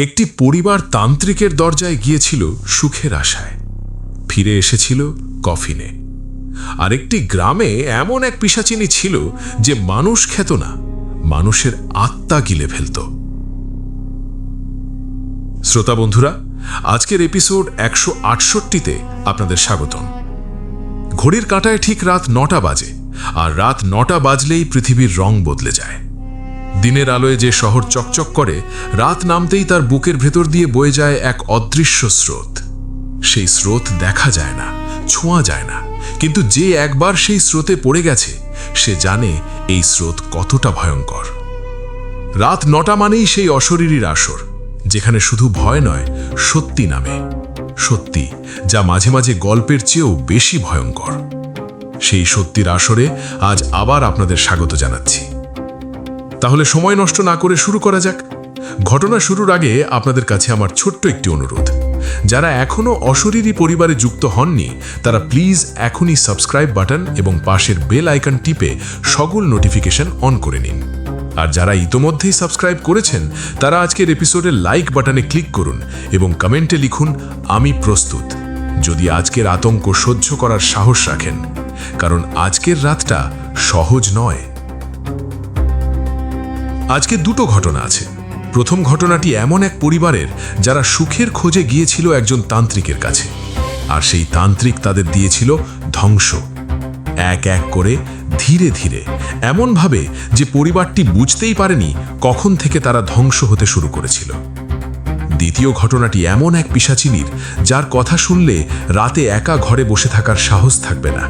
একটি পরিবার তান্ত্রিকের দরজায় গিয়েছিল সুখের আশায়, ফিরে এসেছিল কফিনে। আর একটি গ্রামে এমন এক পিশাচিনী ছিল যে মানুষ খেত না, মানুষের আত্মা গিলে ফেলত। শ্রোতা বন্ধুরা, আজকের এপিসোড 168তে আপনাদের স্বাগতম। ঘড়ির কাঁটায় ঠিক রাত 9টা বাজে, আর রাত 9টা বাজলেই পৃথিবীর রং বদলে যায়। দিনের আলোয় যে শহর চকচক করে, রাত নামতেই তার বুকের ভেতর দিয়ে বয়ে যায় এক অদৃশ্য স্রোত। সেই স্রোত দেখা যায় না, ছোঁয়া যায় না, কিন্তু যে একবার সেই স্রোতে পড়ে গেছে সে জানে এই স্রোত কতটা ভয়ঙ্কর। রাত 9টা মানেই সেই অশরীরীর আসর, যেখানে শুধু ভয় নয়, সত্যি নামে। সত্যি, যা মাঝে মাঝে গল্পের চেয়েও বেশি ভয়ঙ্কর। সেই সত্যির আসরে আজ আবার আপনাদের স্বাগত জানাচ্ছি। তাহলে সময় নষ্ট না করে শুরু করা যাক। ঘটনা শুরুর আগে আপনাদের কাছে আমার ছোট্ট একটি অনুরোধ। যারা এখনও অশরীরী পরিবারে যুক্ত হননি, তারা প্লিজ এখনই সাবস্ক্রাইব বাটন এবং পাশের বেল আইকন টিপে সকল নোটিফিকেশন অন করে নিন। আর যারা ইতোমধ্যেই সাবস্ক্রাইব করেছেন, তারা আজকের এপিসোডের লাইক বাটনে ক্লিক করুন এবং কমেন্টে লিখুন, আমি প্রস্তুত, যদি আজকের আতঙ্ক সহ্য করার সাহস রাখেন, কারণ আজকের রাতটা সহজ নয়। আজকে দুটো ঘটনা আছে। প্রথম ঘটনাটি এমন এক পরিবারের যারা সুখের খোঁজে গিয়েছিল একজন তান্ত্রিকের কাছে, আর সেই তান্ত্রিক তাদের দিয়েছিল ধ্বংস। এক এক করে, ধীরে ধীরে, এমনভাবে যে পরিবারটি বুঝতেই পারেনি কখন থেকে তারা ধ্বংস হতে শুরু করেছিল। দ্বিতীয় ঘটনাটি এমন এক পিশাচিনীর যার কথা শুনলে রাতে একা ঘরে বসে থাকার সাহস থাকবে না।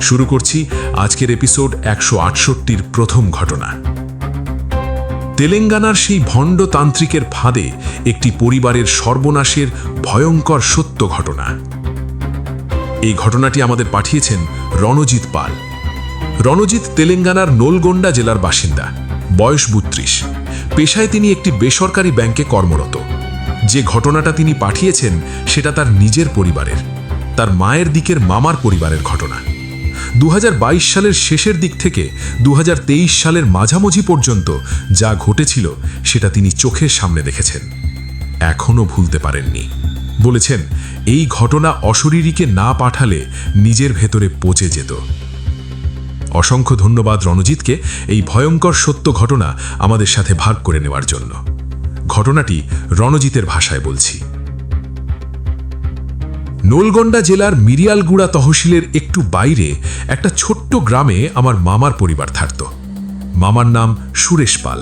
শুরু করছি আজকের এপিসোড 168-র প্রথম ঘটনা। তেলেঙ্গানার সেই ভণ্ড তান্ত্রিকের ফাঁদে একটি পরিবারের সর্বনাশের ভয়ঙ্কর সত্য ঘটনা। এই ঘটনাটি আমাদের পাঠিয়েছেন রণজিৎ পাল। রণজিৎ তেলেঙ্গানার নোলগোন্ডা জেলার বাসিন্দা, বয়স 32। পেশায় তিনি একটি বেসরকারি ব্যাংকে কর্মরত। যে ঘটনাটা তিনি পাঠিয়েছেন সেটা তার নিজের পরিবারের, তার মায়ের দিকের মামার পরিবারের ঘটনা। 2022 সালের শেষের দিক থেকে 2023 সালের মাঝামাঝি পর্যন্ত যা ঘটেছিল সেটা তিনি চোখের সামনে দেখেছেন, এখনও ভুলতে পারেননি। বলেছেন, এই ঘটনা অশরীরীকে না পাঠালে নিজের ভেতরে পচে যেত। অসংখ্য ধন্যবাদ রণজিৎকে এই ভয়ঙ্কর সত্য ঘটনা আমাদের সাথে ভাগ করে নেওয়ার জন্য। ঘটনাটি রণজিতের ভাষায় বলছি। নোলগোন্ডা জেলার মিরিয়ালগুড়া তহসিলের একটু বাইরে একটা ছোট্ট গ্রামে আমার মামার পরিবার থাকত। মামার নাম সুরেশ পাল,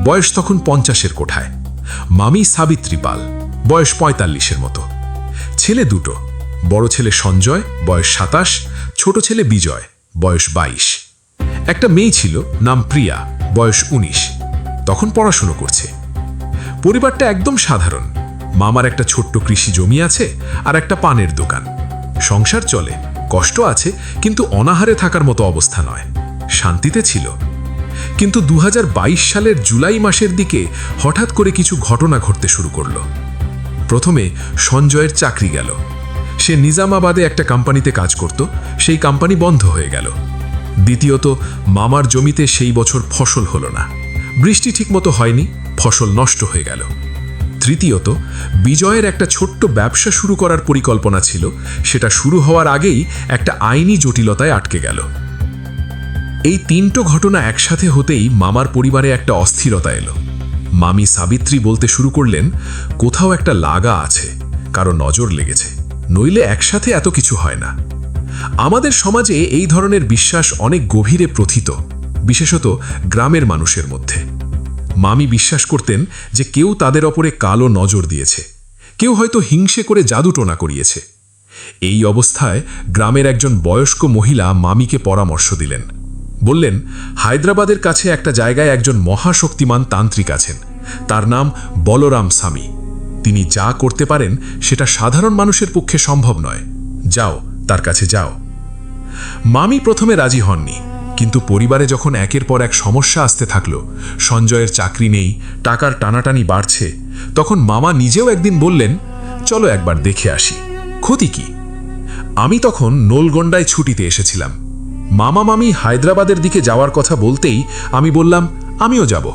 বয়স তখন 50-এর কোঠায়। মামি সাবিত্রী পাল, বয়স 45-এর মতো। ছেলে দুটো, বড় ছেলে সঞ্জয়, বয়স 27, ছোট ছেলে বিজয়, বয়স 22। একটা মেয়ে ছিল, নাম প্রিয়া, বয়স 19, তখন পড়াশুনো করছে। পরিবারটা একদম সাধারণ। মামার একটা ছোট্ট কৃষি জমি আছে আর একটা পানের দোকান। সংসার চলে, কষ্ট আছে, কিন্তু অনাহারে থাকার মতো অবস্থা নয়, শান্তিতে ছিল। কিন্তু 2022 সালের জুলাই মাসের দিকে হঠাৎ করে কিছু ঘটনা ঘটতে শুরু করল। প্রথমে সঞ্জয়ের চাকরি গেল। সে নিজামাবাদে একটা কোম্পানিতে কাজ করত, সেই কোম্পানি বন্ধ হয়ে গেল। দ্বিতীয়ত, মামার জমিতে সেই বছর ফসল হলো না, বৃষ্টি ঠিকমতো হয়নি, ফসল নষ্ট হয়ে গেল। তৃতীয়ত, বিজয়ের একটা ছোট্ট ব্যবসা শুরু করার পরিকল্পনা ছিল, সেটা শুরু হওয়ার আগেই একটা আইনি জটিলতায় আটকে গেল। এই তিনটো ঘটনা একসাথে হতেই মামার পরিবারে একটা অস্থিরতা এলো। মামি সাবিত্রী বলতে শুরু করলেন, কোথাও একটা লাগা আছে, কারো নজর লেগেছে, নইলে একসাথে এত কিছু হয় না। আমাদের সমাজে এই ধরনের বিশ্বাস অনেক গভীরে প্রথিত, বিশেষত গ্রামের মানুষের মধ্যে। মামি বিশ্বাস করতেন যে কেউ তাদের ওপরে কালো নজর দিয়েছে, কেউ হয়তো হিংসে করে জাদুটোনা করিয়েছে। এই অবস্থায় গ্রামের একজন বয়স্ক মহিলা মামিকে পরামর্শ দিলেন। বললেন, হায়দ্রাবাদের কাছে একটা জায়গায় একজন মহাশক্তিমান তান্ত্রিক আছেন, তার নাম বলরাম স্বামী। তিনি যা করতে পারেন সেটা সাধারণ মানুষের পক্ষে সম্ভব নয়, যাও, তার কাছে যাও। মামি প্রথমে রাজি হননি, কিন্তু পরিবারে যখন একের পর এক সমস্যা আসতে থাকলো, সঞ্জয়ের চাকরি নেই, টাকার টানাটানি বাড়ছে, তখন মামা নিজেও একদিন বললেন, চলো একবার দেখে আসি, ক্ষতি কি। আমি তখন নোলগোন্ডায় ছুটিতে এসেছিলাম। মামা মামি হায়দ্রাবাদের দিকে যাওয়ার কথা বলতেই আমি বললাম, আমিও যাব।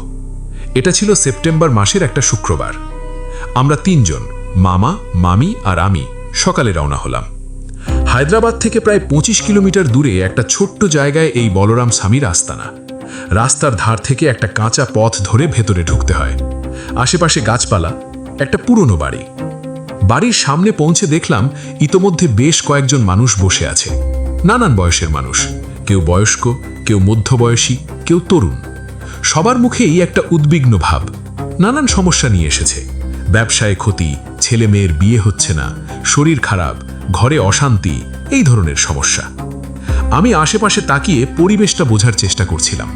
এটা ছিল সেপ্টেম্বর মাসের একটা শুক্রবার। আমরা তিনজন, মামা, মামি আর আমি, সকালে রওনা হলাম। হায়দ্রাবাদ থেকে প্রায় 25 কিলোমিটার দূরে একটা ছোট্ট জায়গায় এই বলরাম স্বামীর আস্তানা। রাস্তার ধার থেকে একটা কাঁচা পথ ধরে ভেতরে ঢুকতে হয়। আশেপাশে গাছপালা, একটা পুরনো বাড়ি। বাড়ির সামনে পৌঁছে দেখলাম ইতোমধ্যে বেশ কয়েকজন মানুষ বসে আছে। নানান বয়সের মানুষ, কেউ বয়স্ক, কেউ মধ্যবয়সী, কেউ তরুণ। সবার মুখেই একটা উদ্বিগ্ন ভাব। নানান সমস্যা নিয়ে এসেছে। ব্যবসায় ক্ষতি, ছেলে মেয়ের বিয়ে হচ্ছে না, শরীর খারাপ, ঘরে অশান্তি, এই ধরনের সমস্যা। আমি আশেপাশে তাকিয়ে পরিবেশটা বোঝার চেষ্টা করছিলাম।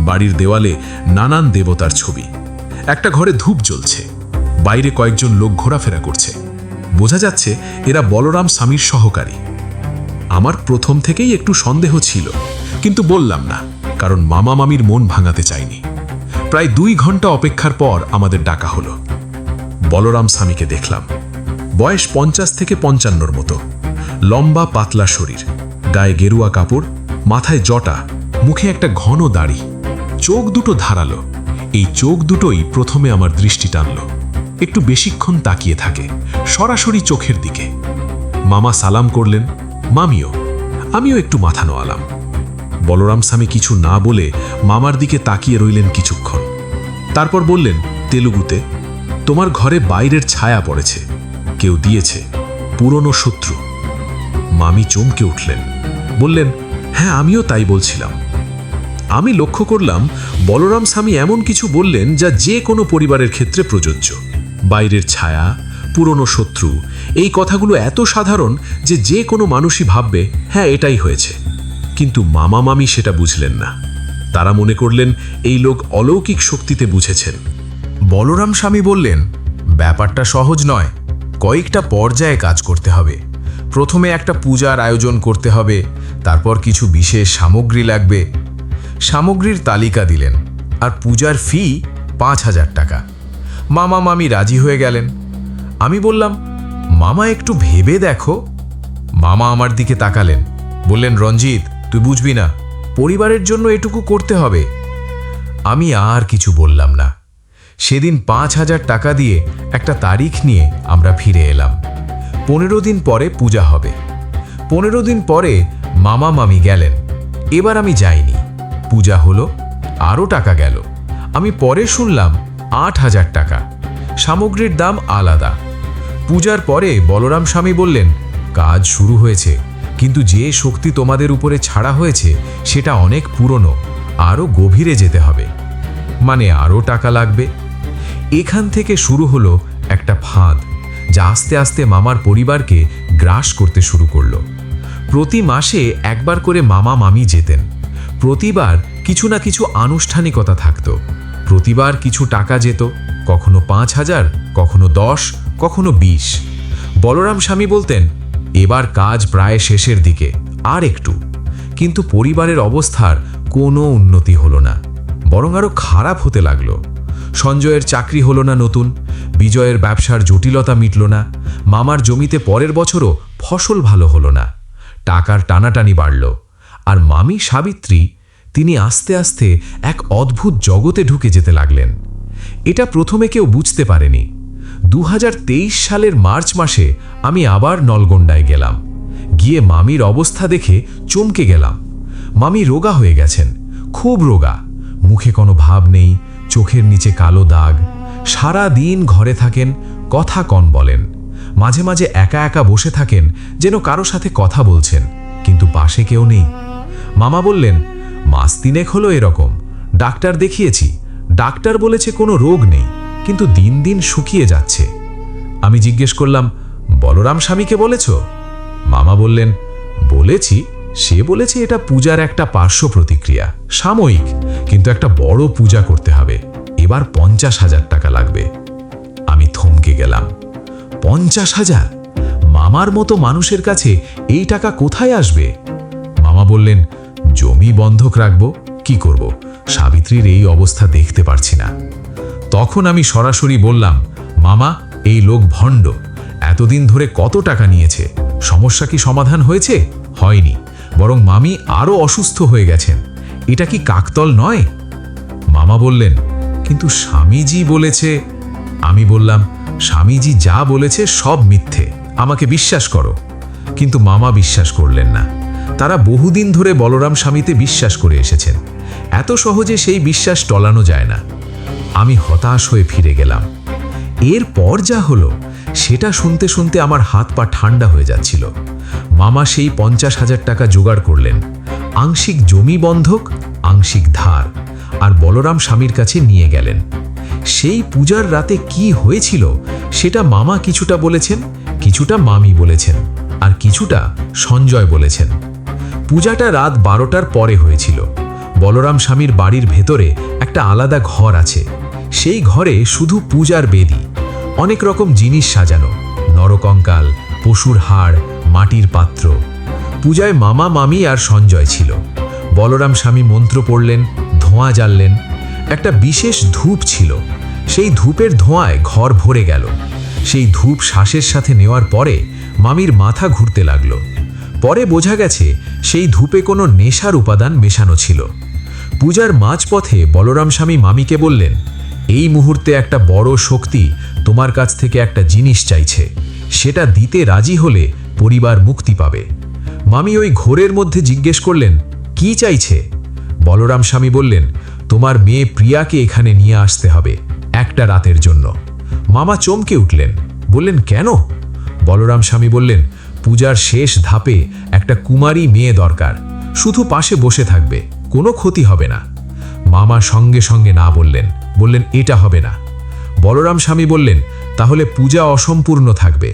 বাড়ির দেওয়ালে নানান দেবতার ছবি। একটা ঘরে ধূপ জ্বলছে। বাইরে কয়েকজন লোক ঘোরাফেরা করছে। বোঝা যাচ্ছে এরা বলরাম স্বামীর সহকারী। আমার প্রথম থেকেই একটু সন্দেহ ছিল, কিন্তু বললাম না, কারণ মামা মামির মন ভাঙাতে চাইনি। প্রায় 2 ঘন্টা অপেক্ষার পর আমাদের ডাকা হলো। বলরাম স্বামীকে দেখলাম। বয়স 50 থেকে 55-র মতো। লম্বা পাতলা শরীর, গায়ে গেরুয়া কাপড়, মাথায় জটা, মুখে একটা ঘন দাড়ি, চোখ দুটো ধারালো। এই চোখ দুটোই প্রথমে আমার দৃষ্টি টানল। একটু বেশিক্ষণ তাকিয়ে থাকে, সরাসরি চোখের দিকে। মামা সালাম করলেন, মামিও। আমিও একটু মাথা নোয়ালাম। বলরাম স্বামী কিছু না বলে মামার দিকে তাকিয়ে রইলেন কিছুক্ষণ। তারপর বললেন তেলুগুতে, তোমার ঘরে বাইরের ছায়া পড়েছে, কেউ দিয়েছে, পুরনো শত্রু। মামি চমকে উঠলেন, বললেন, হ্যাঁ, আমিও তাই বলছিলাম। আমি লক্ষ্য করলাম বলরাম স্বামী এমন কিছু বললেন যা যে কোনো পরিবারের ক্ষেত্রে প্রযোজ্য। বাইরের ছায়া, পুরনো শত্রু, এই কথাগুলো এত সাধারণ যে যে কোনো মানুষই ভাববে হ্যাঁ এটাই হয়েছে। কিন্তু মামা মামি সেটা বুঝলেন না। তারা মনে করলেন এই লোক অলৌকিক শক্তিতে বুঝেছেন। বলরাম স্বামী বললেন, ব্যাপারটা সহজ নয়, কয়েকটা পর্যায়ে কাজ করতে হবে। প্রথমে একটা পূজার আয়োজন করতে হবে, তারপর কিছু বিশেষ সামগ্রী লাগবে। সামগ্রীর তালিকা দিলেন, আর পূজার ফি 5,000 টাকা। মামা মামি রাজি হয়ে গেলেন। আমি বললাম, মামা একটু ভেবে দেখো। মামা আমার দিকে তাকালেন, বললেন, রঞ্জিত, তুই বুঝবি না, পরিবারের জন্য এটুকু করতে হবে। আমি আর কিছু বললাম না। সেদিন 5,000 টাকা দিয়ে একটা তারিখ নিয়ে আমরা ফিরে এলাম। 15 দিন পরে পূজা হবে। 15 দিন পরে মামা মামি গেলেন। এবার আমি যাইনি। পূজা হলো, আরও টাকা গেল। আমি পরে শুনলাম 8,000 টাকা। সামগ্রীর দাম আলাদা। পূজার পরে বলরাম স্বামী বললেন, কাজ শুরু হয়েছে, কিন্তু যে শক্তি তোমাদের উপরে ছাড়া হয়েছে সেটা অনেক পুরনো, আরও গভীরে যেতে হবে, মানে আরও টাকা লাগবে। এখান থেকে শুরু হলো একটা ফাঁদ, যা আস্তে আস্তে মামার পরিবারকে গ্রাস করতে শুরু করলো। প্রতি মাসে একবার করে মামা মামি যেতেন। প্রতিবার কিছু না কিছু আনুষ্ঠানিকতা থাকতো। প্রতিবার কিছু টাকা যেত, কখনো 5,000, কখনো 10, কখনো 20। বলরাম স্বামী বলতেন, এবার কাজ প্রায় শেষের দিকে, আর একটু। কিন্তু পরিবারের অবস্থার কোনো উন্নতি হলো না, বরং আরও খারাপ হতে লাগলো। সঞ্জয়ের চাকরি হলো না নতুন, বিজয়ের ব্যবসার জটিলতা মিটল না, মামার জমিতে পরের বছরও ফসল ভালো হলো না। টাকার টানাটানি বাড়ল। আর মামি সাবিত্রী, তিনি আস্তে আস্তে এক অদ্ভুত জগতে ঢুকে যেতে লাগলেন। এটা প্রথমে কেউ বুঝতে পারেনি। 2023 সালের মার্চ মাসে আমি আবার নলগোন্ডায় গেলাম। গিয়ে মামির অবস্থা দেখে চমকে গেলাম। মামি রোগা হয়ে গেছেন, খুব রোগা। মুখে কোনো ভাব নেই, চোখের নিচে কালো দাগ। সারা দিন ঘরে থাকেন, কথা কম বলেন। মাঝে মাঝে একা একা বসে থাকেন, যেন কারো সাথে কথা বলছেন, কিন্তু পাশে কেউ নেই। মামা বললেন, মাস 3 হলো এরকম। ডাক্তার দেখিয়েছি, ডাক্তার বলেছে কোনো রোগ নেই, কিন্তু দিন দিন শুকিয়ে যাচ্ছে। আমি জিজ্ঞেস করলাম, বলরাম স্বামীকে বলেছ? মামা বললেন, বলেছি। সে বলেছে এটা পূজার একটা পার্শ্ব প্রতিক্রিয়া, সাময়িক, কিন্তু একটা বড় পূজা করতে হবে। এবার 50,000 টাকা লাগবে। আমি থমকে গেলাম। 50,000? মামার মতো মানুষের কাছে এই টাকা কোথায় আসবে? মামা বললেন, জমি বন্ধক রাখবো, কি করব, সাবিত্রীর এই অবস্থা দেখতে পারছি না। তখন আমি সরাসরি বললাম, মামা, এই লোক ভণ্ড। এতদিন ধরে কত টাকা নিয়েছে, সমস্যা কি সমাধান হয়েছে? হয়নি, বরং মামি আরও অসুস্থ হয়ে গেছেন। এটা কি কাকতল নয়? মামা বললেন, কিন্তু স্বামীজি বলেছে। আমি বললাম, স্বামীজি যা বলেছে সব মিথ্যে, আমাকে বিশ্বাস করো। কিন্তু মামা বিশ্বাস করলেন না। তারা বহুদিন ধরে বলরাম স্বামীতে বিশ্বাস করে এসেছেন। এত সহজে সেই বিশ্বাস টলানো যায় না। আমি হতাশ হয়ে ফিরে গেলাম। এরপর যা হলো সেটা শুনতে শুনতে আমার হাত পা ঠান্ডা হয়ে যাচ্ছিল। মামা সেই 50,000 টাকা জোগাড় করলেন, আংশিক জমি বন্ধক, আংশিক ধার, আর বলরাম স্বামীর কাছে নিয়ে গেলেন। সেই পূজার রাতে কি হয়েছিল সেটা মামা কিছুটা বলেছেন, কিছুটা মামি বলেছেন, আর কিছুটা সঞ্জয় বলেছেন। পূজাটা রাত 12টার পরে হয়েছিল। বলরাম স্বামীর বাড়ির ভেতরে একটা আলাদা ঘর আছে। সেই ঘরে শুধু পূজার বেদি, অনেক রকম জিনিস সাজানো, নরকঙ্কাল, পশুর হাড়, মাটির পাত্র। পূজায় মামা, মামি আর সঞ্জয় ছিল। বলরাম স্বামী মন্ত্র পড়লেন, ধোঁয়া জ্বাললেন। একটা বিশেষ ধূপ ছিল, সেই ধূপের ধোঁয়ায় ঘর ভরে গেল। সেই ধূপ শ্বাসের সাথে নেওয়ার পরে মামির মাথা ঘুরতে লাগলো। পরে বোঝা গেছে সেই ধূপে কোনো নেশার উপাদান মেশানো ছিল। পূজার মাঝপথে বলরাম স্বামী মামিকে বললেন, এই মুহূর্তে একটা বড় শক্তি তোমার কাছ থেকে একটা জিনিস চাইছে, সেটা দিতে রাজি হলে পরিবার মুক্তি পাবে। মামি ওই ঘোরের মধ্যে জিজ্ঞেস করলেন, কি চাইছে? বলরাম স্বামী বললেন, তোমার মেয়ে প্রিয়াকে এখানে নিয়ে আসতে হবে একটা রাতের জন্য। মামা চমকে উঠলেন, বললেন, কেন? বলরাম স্বামী বললেন, পূজার শেষ ধাপে একটা কুমারী মেয়ে দরকার, শুধু পাশে বসে থাকবে, কোনো ক্ষতি হবে না। মামা সঙ্গে সঙ্গে না বললেন, বললেন, এটা হবে না। বলরাম স্বামী বললেন, তাহলে পূজা অসম্পূর্ণ থাকবে,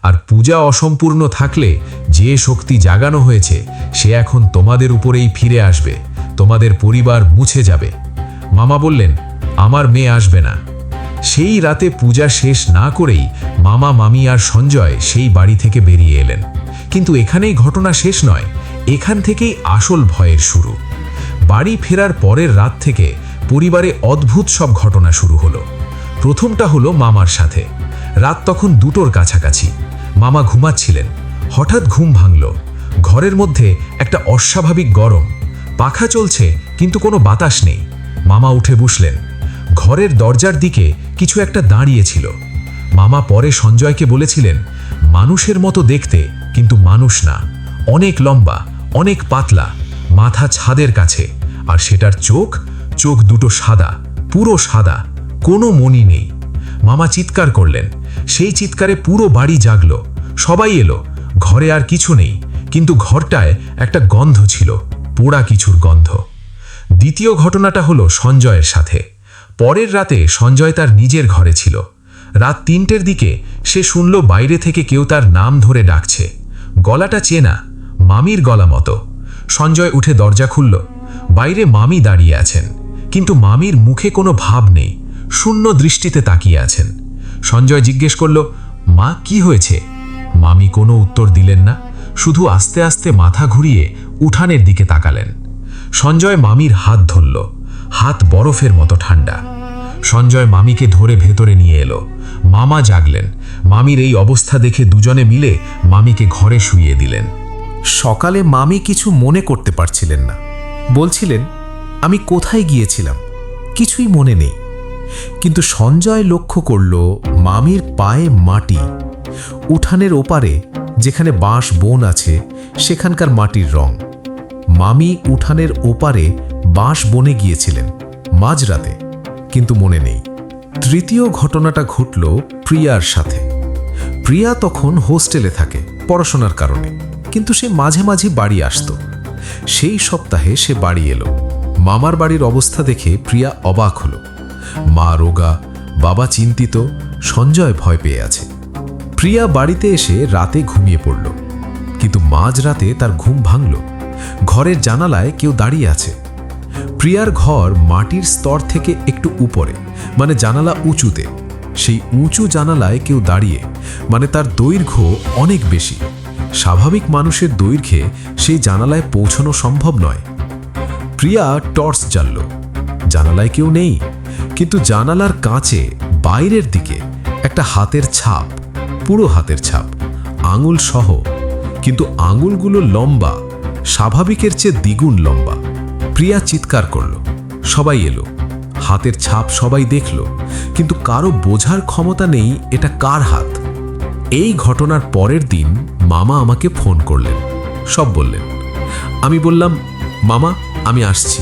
আর পূজা অসম্পূর্ণ থাকলে যে শক্তি জাগানো হয়েছে সে এখন তোমাদের উপরেই ফিরে আসবে, তোমাদের পরিবার মুছে যাবে। মামা বললেন, আমার মেয়ে আসবে না। সেই রাতে পূজা শেষ না করেই মামা, মামি আর সঞ্জয় সেই বাড়ি থেকে বেরিয়ে এলেন। কিন্তু এখানেই ঘটনা শেষ নয়, এখান থেকেই আসল ভয়ের শুরু। বাড়ি ফেরার পরের রাত থেকে পরিবারে অদ্ভুত সব ঘটনা শুরু হলো। প্রথমটা হলো মামার সাথে। রাত তখন 2টোর কাছাকাছি। মামা ঘুমাচ্ছিলেন, হঠাৎ ঘুম ভাঙল। ঘরের মধ্যে একটা অস্বাভাবিক গরম, পাখা চলছে কিন্তু কোনো বাতাস নেই। মামা উঠে বসলেন। ঘরের দরজার দিকে কিছু একটা দাঁড়িয়েছিল। মামা পরে সঞ্জয়কে বলেছিলেন, মানুষের মতো দেখতে কিন্তু মানুষ না, অনেক লম্বা, অনেক পাতলা, মাথা ছাদের কাছে, আর সেটার চোখ দুটো সাদা, পুরো সাদা, কোনো মণি নেই। মামা চিৎকার করলেন। সেই চিৎকারে পুরো বাড়ি জাগলো, সবাই এলো। ঘরে আর কিছু নেই, কিন্তু ঘরটায় একটা গন্ধ ছিল, পোড়া কিছুর গন্ধ। দ্বিতীয় ঘটনাটা হলো সঞ্জয়ের সাথে। পরের রাতে সঞ্জয় তার নিজের ঘরে ছিল। রাত 3টের দিকে সে শুনল বাইরে থেকে কেউ তার নাম ধরে ডাকছে। গলাটা চেনা, মামির গলা মতো। সঞ্জয় উঠে দরজা খুলল। বাইরে মামি দাঁড়িয়ে আছেন, কিন্তু মামির মুখে কোনো ভাব নেই, শূন্য দৃষ্টিতে তাকিয়ে আছেন। সঞ্জয় জিজ্ঞেস করল, মা, কি হয়েছে? মামি কোনো উত্তর দিলেন না, শুধু আস্তে আস্তে মাথা ঘুরিয়ে উঠানের দিকে তাকালেন। সঞ্জয় মামির হাত ধরল, হাত বরফের মতো ঠান্ডা। সঞ্জয় মামিকে ধরে ভেতরে নিয়ে এলো। মামা জাগলেন। মামির এই অবস্থা দেখে দুজনে মিলে মামিকে ঘরে শুইয়ে দিলেন। সকালে মামি কিছু মনে করতে পারছিলেন না। বলছিলেন, আমি কোথায় গিয়েছিলাম কিছুই মনে নেই। কিন্তু সঞ্জয় লক্ষ্য করল মামির পায়ে মাটি। উঠানের ওপারে যেখানে বাঁশ বন আছে সেখানকার মাটির রং। মামি উঠানের ওপারে বাঁশ বনে গিয়েছিলেন মাঝরাতে, কিন্তু মনে নেই। তৃতীয় ঘটনাটা ঘটল প্রিয়ার সাথে। প্রিয়া তখন হোস্টেলে থাকে পড়াশোনার কারণে, কিন্তু সে মাঝে মাঝে বাড়ি আসতো। সেই সপ্তাহে সে বাড়ি এলো। মামার বাড়ির অবস্থা দেখে প্রিয়া অবাক হলো। মা রোগা, বাবা চিন্তিত, সঞ্জয় ভয় পেয়ে আছে। প্রিয়া বাড়িতে এসে রাতে ঘুমিয়ে পড়ল, কিন্তু মাঝরাতে তার ঘুম ভাঙল। ঘরের জানালায় কেউ দাঁড়িয়ে আছে। প্রিয়ার ঘর মাটির স্তর থেকে একটু উপরে, মানে জানালা উঁচুতে। সেই উঁচু জানালায় কেউ দাঁড়িয়ে, মানে তার দৈর্ঘ্য অনেক বেশি। স্বাভাবিক মানুষের দৈর্ঘ্যে সেই জানালায় পৌঁছানো সম্ভব নয়। প্রিয়া টর্চ জ্বালল। জানালায় কেউ নেই, কিন্তু জানালার কাঁচে বাইরের দিকে একটা হাতের ছাপ, পুরো হাতের ছাপ, আঙুল সহ। কিন্তু আঙুলগুলো লম্বা, স্বাভাবিকের চেয়ে দ্বিগুণ লম্বা। প্রিয়া চিৎকার করল। সবাই এলো। হাতের ছাপ সবাই দেখল, কিন্তু কারো বোঝার ক্ষমতা নেই এটা কার হাত। এই ঘটনার পরের দিন মামা আমাকে ফোন করলেন, সব বললেন। আমি বললাম, মামা আমি আসছি।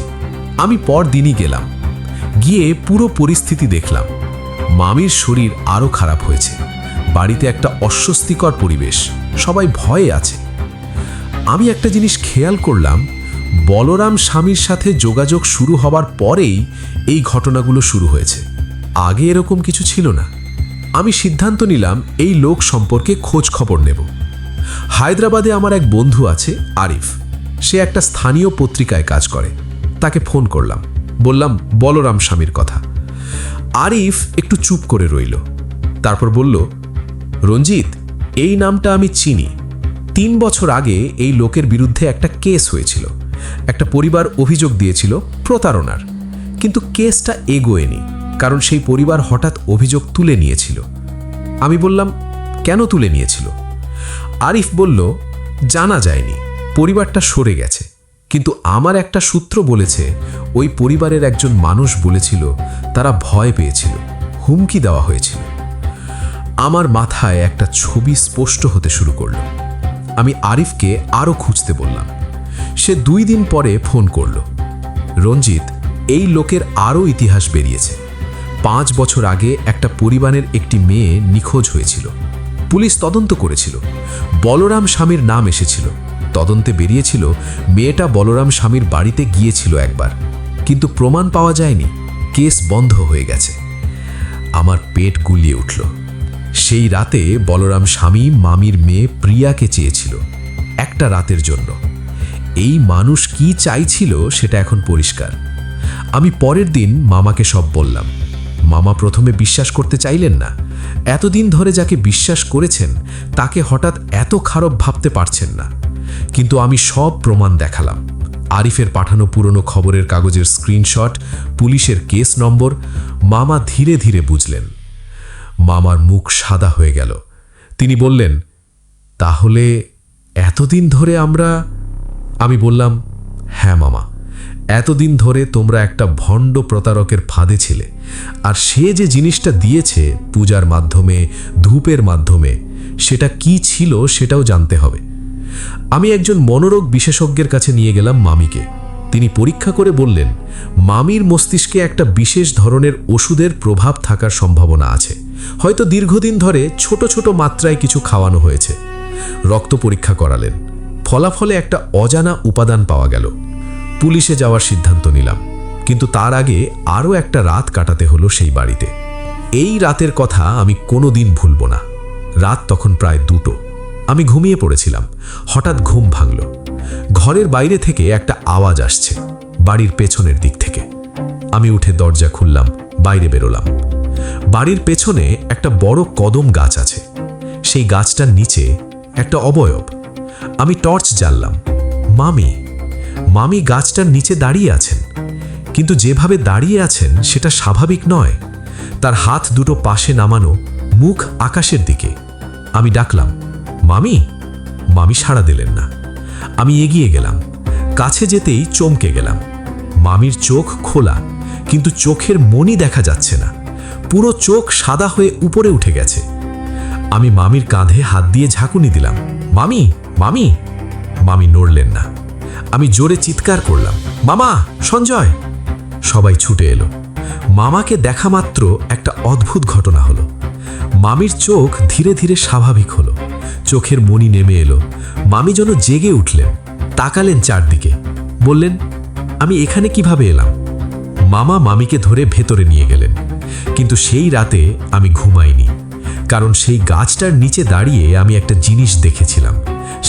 আমি পরদিনই গেলাম। গিয়ে পুরো পরিস্থিতি দেখলাম। মামির শরীর আরও খারাপ হয়েছে, বাড়িতে একটা অস্বস্তিকর পরিবেশ, সবাই ভয়ে আছে। আমি একটা জিনিস খেয়াল করলাম, বলরাম স্বামীর সাথে যোগাযোগ শুরু হবার পরেই এই ঘটনাগুলো শুরু হয়েছে। আগে এরকম কিছু ছিল না। আমি সিদ্ধান্ত নিলাম এই লোক সম্পর্কে খোঁজ খবর নেব। হায়দ্রাবাদে আমার এক বন্ধু আছে, আরিফ। সে একটা স্থানীয় পত্রিকায় কাজ করে। তাকে ফোন করলাম, বললাম বলরাম স্বামীর কথা। আরিফ একটু চুপ করে রইল, তারপর বলল, রঞ্জিত, এই নামটা আমি চিনি। 3 বছর আগে এই লোকের বিরুদ্ধে একটা কেস হয়েছিল। একটা পরিবার অভিযোগ দিয়েছিল প্রতারণার, কিন্তু কেসটা এগোয়নি, কারণ সেই পরিবার হঠাৎ অভিযোগ তুলে নিয়েছিল। আমি বললাম, কেন তুলে নিয়েছিল? আরিফ বলল, জানা যায়নি, পরিবারটা সরে গেছে। কিন্তু আমার একটা সূত্র বলেছে ওই পরিবারের একজন মানুষ বলেছিল তারা ভয় পেয়েছিল, হুমকি দেওয়া হয়েছিল। আমার মাথায় একটা ছবি স্পষ্ট হতে শুরু করল। আমি আরিফকে আরও খুঁজতে বললাম। সে 2 দিন পরে ফোন করল, রঞ্জিত, এই লোকের আরও ইতিহাস বেরিয়েছে। 5 বছর আগে একটা পরিবারের একটি মেয়ে নিখোঁজ হয়েছিল। পুলিশ তদন্ত করেছিল, বলরাম স্বামীর নাম এসেছিল। তদন্তে বেরিয়েছিল মেয়েটা বলরাম স্বামীর বাড়িতে গিয়েছিল একবার, কিন্তু প্রমাণ পাওয়া যায়নি, কেস বন্ধ হয়ে গেছে। আমার পেট গুলিয়ে উঠল। সেই রাতে বলরাম স্বামী মামির মেয়ে প্রিয়াকে চেয়েছিল, একটা রাতের জন্য। এই মানুষ কি চাইছিল সেটা এখন পরিষ্কার। আমি পরের দিন মামাকে সব বললাম। মামা প্রথমে বিশ্বাস করতে চাইলেন না। এতদিন ধরে যাকে বিশ্বাস করেছেন তাকে হঠাৎ এত খারাপ ভাবতে পারছেন না। কিন্তু আমি সব প্রমাণ দেখালাম। আরিফের পাঠানো পুরনো খবরের কাগজের স্ক্রিনশট, পুলিশের কেস নম্বর। মামা ধীরে ধীরে বুঝলেন। মামার মুখ সাদা হয়ে গেল। তিনি বললেন, তাহলে এতদিন ধরে আমি বললাম, হ্যাঁ মামা, এতদিন ধরে তোমরা একটা ভণ্ড প্রতারকের ফাঁদে ছিলে। আর সে যে জিনিসটা দিয়েছে পূজার মাধ্যমে, ধূপের মাধ্যমে, সেটা কি ছিল সেটাও জানতে হবে। আমি একজন মনোরোগ বিশেষজ্ঞের কাছে নিয়ে গেলাম মামিকে। তিনি পরীক্ষা করে বললেন, মামির মস্তিষ্কে একটা বিশেষ ধরনের ওষুধের প্রভাব থাকার সম্ভাবনা আছে। হয়তো দীর্ঘদিন ধরে ছোট ছোট মাত্রায় কিছু খাওয়ানো হয়েছে। রক্ত পরীক্ষা করালেন, ফলাফলে একটা অজানা উপাদান পাওয়া গেল। পুলিশে যাওয়ার সিদ্ধান্ত নিলাম, কিন্তু তার আগে আরও একটা রাত কাটাতে হলো সেই বাড়িতে। এই রাতের কথা আমি কোনোদিন ভুলব না। রাত তখন প্রায় 2টো। আমি ঘুমিয়ে পড়েছিলাম। হঠাৎ ঘুম ভাঙল। ঘরের বাইরে থেকে একটা আওয়াজ আসছে, বাড়ির পেছনের দিক থেকে। আমি উঠে দরজা খুললাম, বাইরে বেরোলাম। বাড়ির পেছনে একটা বড় কদম গাছ আছে। সেই গাছটার নিচে একটা অবয়ব। আমি টর্চ জ্বাললাম। মামি গাছটার নিচে দাঁড়িয়ে আছেন, কিন্তু যেভাবে দাঁড়িয়ে আছেন সেটা স্বাভাবিক নয়। তার হাত দুটো পাশে নামানো, মুখ আকাশের দিকে। আমি ডাকলাম, মামি সাড়া দিলেন না। আমি এগিয়ে গেলাম। কাছে যেতেই চমকে গেলাম। মামির চোখ খোলা, কিন্তু চোখের মণি দেখা যাচ্ছে না। পুরো চোখ সাদা হয়ে উপরে উঠে গেছে। আমি মামির কাঁধে হাত দিয়ে ঝাঁকুনি দিলাম, মামি নড়লেন না। আমি জোরে চিৎকার করলাম, মামা, সঞ্জয়! সবাই ছুটে এলো। মামাকে দেখা মাত্র একটা অদ্ভুত ঘটনা হলো। মামির চোখ ধীরে ধীরে স্বাভাবিক হলো, চোখের মণি নেমে এলো। মামি যেন জেগে উঠলেন, তাকালেন চারদিকে, বললেন, আমি এখানে কিভাবে এলাম? মামা মামিকে ধরে ভেতরে নিয়ে গেলেন। কিন্তু সেই রাতে আমি ঘুমাইনি, কারণ সেই গাছটার নিচে দাঁড়িয়ে আমি একটা জিনিস দেখেছিলাম।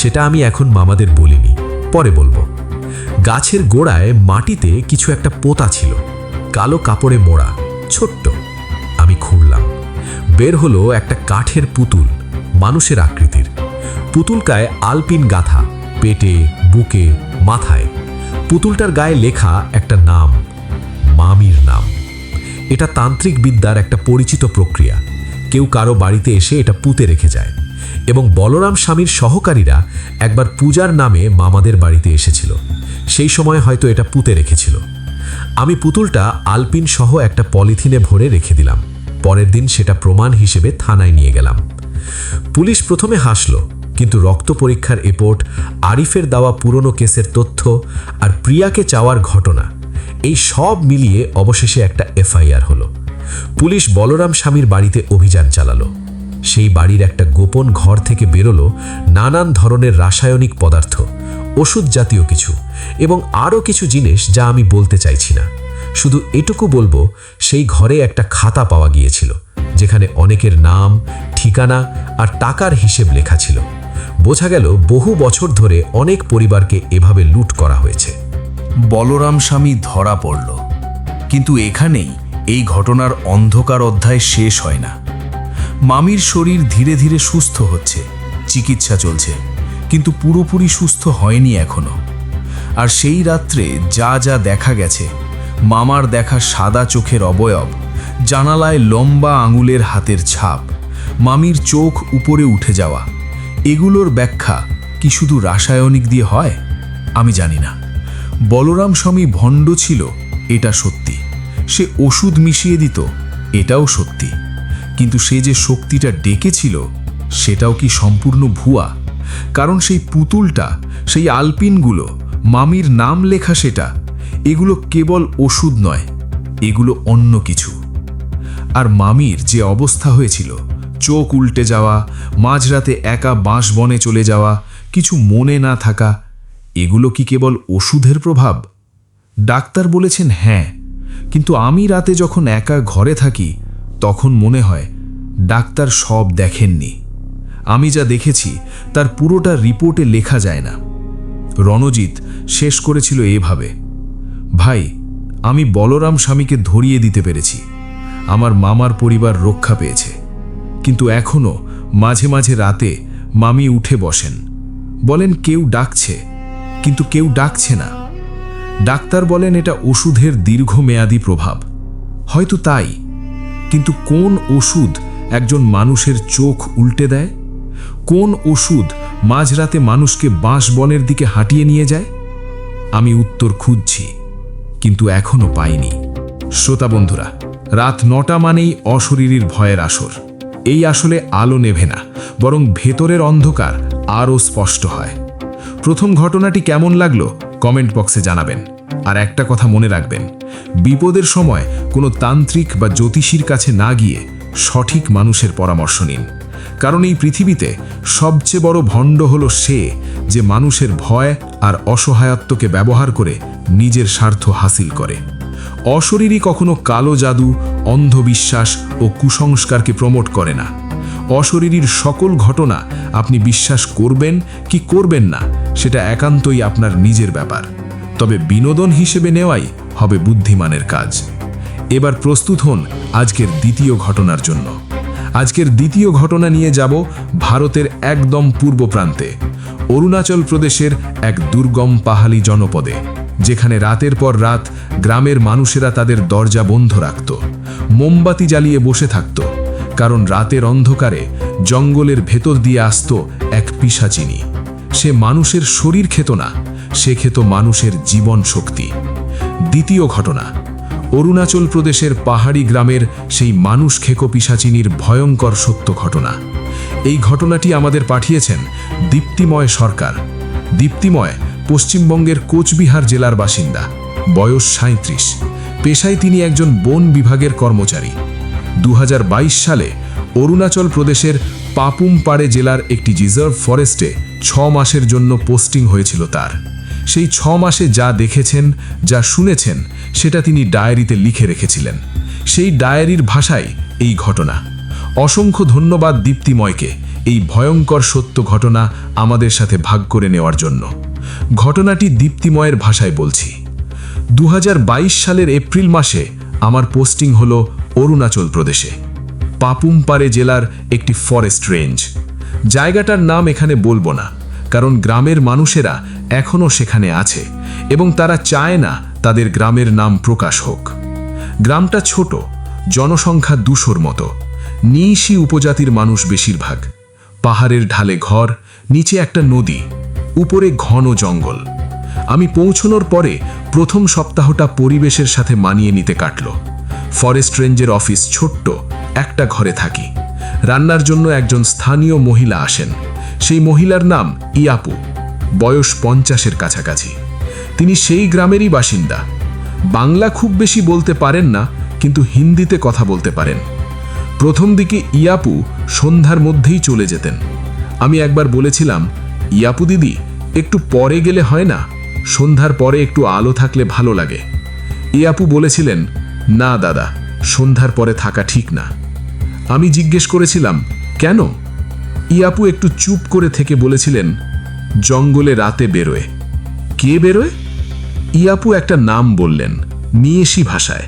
সেটা আমি এখন মামাদের বলিনি, পরে বলবো। গাছের গোড়ায় মাটিতে কিছু একটা পোতা ছিল, কালো কাপড়ে মোড়া, ছোট্ট। আমি খুঁড়লাম। বের হলো একটা কাঠের পুতুল, মানুষের আকৃতির। পুতুলটায় আলপিন গাথা, পেটে, বুকে, মাথায়। পুতুলটার গায়ে লেখা একটা নাম, মামির নাম। এটা তান্ত্রিক বিদ্যার একটা পরিচিত প্রক্রিয়া। কেউ কারো বাড়িতে এসে এটা পুঁতে রেখে যায়। এবং বলরাম স্বামীর সহকারীরা একবার পূজার নামে মামাদের বাড়িতে এসেছিল। সেই সময় হয়তো এটা পুঁতে রেখেছিল। আমি পুতুলটা আলপিন সহ একটা পলিথিনে ভরে রেখে দিলাম। পরের দিন সেটা প্রমাণ হিসেবে থানায় নিয়ে গেলাম। পুলিশ প্রথমে হাসল, কিন্তু রক্ত পরীক্ষার রিপোর্ট, আরিফের দেওয়া পুরনো কেসের তথ্য আর প্রিয়াকে চাওয়ার ঘটনা, এই সব মিলিয়ে অবশেষে একটা এফআইআর হলো। পুলিশ বলরাম স্বামীর বাড়িতে অভিযান চালালো। সেই বাড়ির একটা গোপন ঘর থেকে বেরোলো নানান ধরনের রাসায়নিক পদার্থ, ওষুধ জাতীয় কিছু এবং আরও কিছু জিনিস যা আমি বলতে চাইছি না। শুধু এটুকু বলবো, সেই ঘরে একটা খাতা পাওয়া গিয়েছিল যেখানে অনেকের নাম, ঠিকানা আর টাকার হিসেব লেখা ছিল। বোঝা গেল বহু বছর ধরে অনেক পরিবারকে এভাবে লুট করা হয়েছে। বলরাম স্বামী ধরা পড়ল, কিন্তু এখানেই এই ঘটনার অন্ধকার অধ্যায় শেষ হয় না। মামির শরীর ধীরে ধীরে সুস্থ হচ্ছে, চিকিৎসা চলছে, কিন্তু পুরোপুরি সুস্থ হয়নি এখনো। আর সেই রাত্রে যা যা দেখা গেছে, মামার দেখা সাদা চোখের অবয়ব, জানালায় লম্বা আঙুলের হাতের ছাপ, মামির চোখ উপরে উঠে যাওয়া, এগুলোর ব্যাখ্যা কি শুধু রাসায়নিক দিয়ে হয়? আমি জানি না। বলরাম স্বামী ভণ্ড ছিল, এটা সত্যি। সে ওষুধ মিশিয়ে দিত, এটাও সত্যি। কিন্তু সে যে শক্তিটা ডেকেছিল, সেটাও কি সম্পূর্ণ ভুয়া? কারণ সেই পুতুলটা, সেই আলপিনগুলো, মামির নাম লেখা সেটা, এগুলো কেবল ওষুধ নয়, এগুলো অন্য কিছু। আর মামির যে অবস্থা হয়েছিল, চোখ উল্টে যাওয়া, মাঝরাতে একা বাঁশবনে চলে যাওয়া, কিছু মনে না থাকা, এগুলো কি কেবল ওষুধের প্রভাব? ডাক্তার বলেছেন হ্যাঁ, কিন্তু আমি রাতে যখন একা ঘরে থাকি তখন মনে হয় ডাক্তার সব দেখেননি। আমি যা দেখেছি তার পুরোটা রিপোর্টে লেখা যায় না। রণজিৎ শেষ করেছিল এভাবে, ভাই, আমি বলরাম স্বামীকে ধরিয়ে দিতে পেরেছি, আমার মামার পরিবার রক্ষা পেয়েছে, কিন্তু এখনও মাঝে মাঝে রাতে মামি উঠে বসেন, বলেন কেউ ডাকছে, কিন্তু কেউ ডাকছে না। ডাক্তার বলেন এটা ওষুধের দীর্ঘমেয়াদী প্রভাব। হয়তো তাই, কিন্তু কোন ওষুধ একজন মানুষের চোখ উল্টে দেয়? কোন ওষুধ মাঝরাতে মানুষকে বাঁশবনের দিকে হাঁটিয়ে নিয়ে যায়? আমি উত্তর খুঁজছি, কিন্তু এখনো পাইনি। শ্রোতা বন্ধুরা, রাত ৯টা মানেই অশরীরীর ভয়ের আসর। এই আসলে আলো নেভে না, বরং ভেতরের অন্ধকার আরও স্পষ্ট হয়। প্রথম ঘটনাটি কেমন লাগলো কমেন্ট বক্সে জানাবেন। আর একটা কথা মনে রাখবেন, বিপদের সময় কোনো তান্ত্রিক বা জ্যোতিষীর কাছে না গিয়ে সঠিক মানুষের পরামর্শ নিন। কারণ এই পৃথিবীতে সবচেয়ে বড় ভণ্ড হলো সে যে মানুষের ভয় আর অসহায়ত্বকে ব্যবহার করে নিজের স্বার্থ হাসিল করে। অশরীরী কখনো কালো জাদু, অন্ধবিশ্বাস ও কুসংস্কারকে প্রমোট করে না। অশরীরীর সকল ঘটনা আপনি বিশ্বাস করবেন কি করবেন না, সেটা একান্তই আপনার নিজের ব্যাপার। তবে বিনোদন হিসেবে নেওয়াই হবে বুদ্ধিমানের কাজ। এবার প্রস্তুত হন আজকের দ্বিতীয় ঘটনার জন্য। আজকের দ্বিতীয় ঘটনা নিয়ে যাব ভারতের একদম পূর্ব প্রান্তে, অরুণাচল প্রদেশের এক দুর্গম পাহাড়ি জনপদে, যেখানে রাতের পর রাত গ্রামের মানুষেরা তাদের দরজা বন্ধ রাখত, মোমবাতি জ্বালিয়ে বসে থাকত, কারণ রাতের অন্ধকারে জঙ্গলের ভেতর দিয়ে আসত এক পিশাচিনী। সে মানুষের শরীর খেত না, সে খেত মানুষের জীবন শক্তি। দ্বিতীয় ঘটনা, অরুণাচল প্রদেশের পাহাড়ি গ্রামের সেই মানুষ খেকো পিশাচিনীর ভয়ঙ্কর সত্য ঘটনা। এই ঘটনাটি আমাদের পাঠিয়েছেন দীপ্তিময় সরকার। দীপ্তিময় পশ্চিমবঙ্গের কোচবিহার জেলার বাসিন্দা, বয়স 37, পেশায় তিনি একজন বন বিভাগের কর্মচারী। 2022 সালে অরুণাচল প্রদেশের পাপুমপাড়ে জেলার একটি রিজার্ভ ফরেস্টে 6 মাসের জন্য পোস্টিং হয়েছিল তার। সেই 6 মাসে যা দেখেছেন, যা শুনেছেন, সেটা তিনি ডায়েরিতে লিখে রেখেছিলেন। সেই ডায়েরির ভাষায় এই ঘটনা। অসংখ্য ধন্যবাদ দীপ্তিময়কে এই ভয়ঙ্কর সত্য ঘটনা আমাদের সাথে ভাগ করে নেওয়ার জন্য। ঘটনাটি দীপ্তিময়ের ভাষায় বলছি। 2022 সালের এপ্রিল মাসে আমার পোস্টিং হলো অরুণাচল প্রদেশে, পাপুমপাড়ে জেলার একটি ফরেস্ট রেঞ্জ। জায়গাটার নাম এখানে বলবো না, কারণ গ্রামের মানুষেরা এখনও সেখানে আছে এবং তারা চায় না তাদের গ্রামের নাম প্রকাশ হোক। গ্রামটা ছোট, জনসংখ্যা 200-র মতো, নিশি উপজাতির মানুষ বেশিরভাগ। পাহাড়ের ঢালে ঘর, নিচে একটা নদী, উপরে ঘন জঙ্গল। আমি পৌঁছানোর পরে প্রথম সপ্তাহটা পরিবেশের সাথে মানিয়ে নিতে কাটল। ফরেস্ট রেঞ্জের অফিস ছোট্ট, একটা ঘরে থাকি। রান্নার জন্য একজন স্থানীয় মহিলা আসেন। সেই মহিলার নাম ইয়াপু, বয়স 50-এর কাছাকাছি। তিনি সেই গ্রামেরই বাসিন্দা। বাংলা খুব বেশি বলতে পারেন না, কিন্তু হিন্দিতে কথা বলতে পারেন। প্রথম দিকে ইয়াপু সন্ধ্যার মধ্যেই চলে যেতেন। আমি একবার বলেছিলাম, ইয়াপু দিদি, একটু পরে গেলে হয় না? সন্ধ্যার পরে একটু আলো থাকলে ভালো লাগে। ইয়াপু বলেছিলেন, না দাদা, সন্ধ্যার পরে থাকা ঠিক না। আমি জিজ্ঞেস করেছিলাম, কেন? ইয়াপু একটু চুপ করে থেকে বলেছিলেন, জঙ্গলে রাতে বেরোয়। কে বেরোয়? ইয়াপু একটা নাম বললেন, নিয়েশি ভাষায়।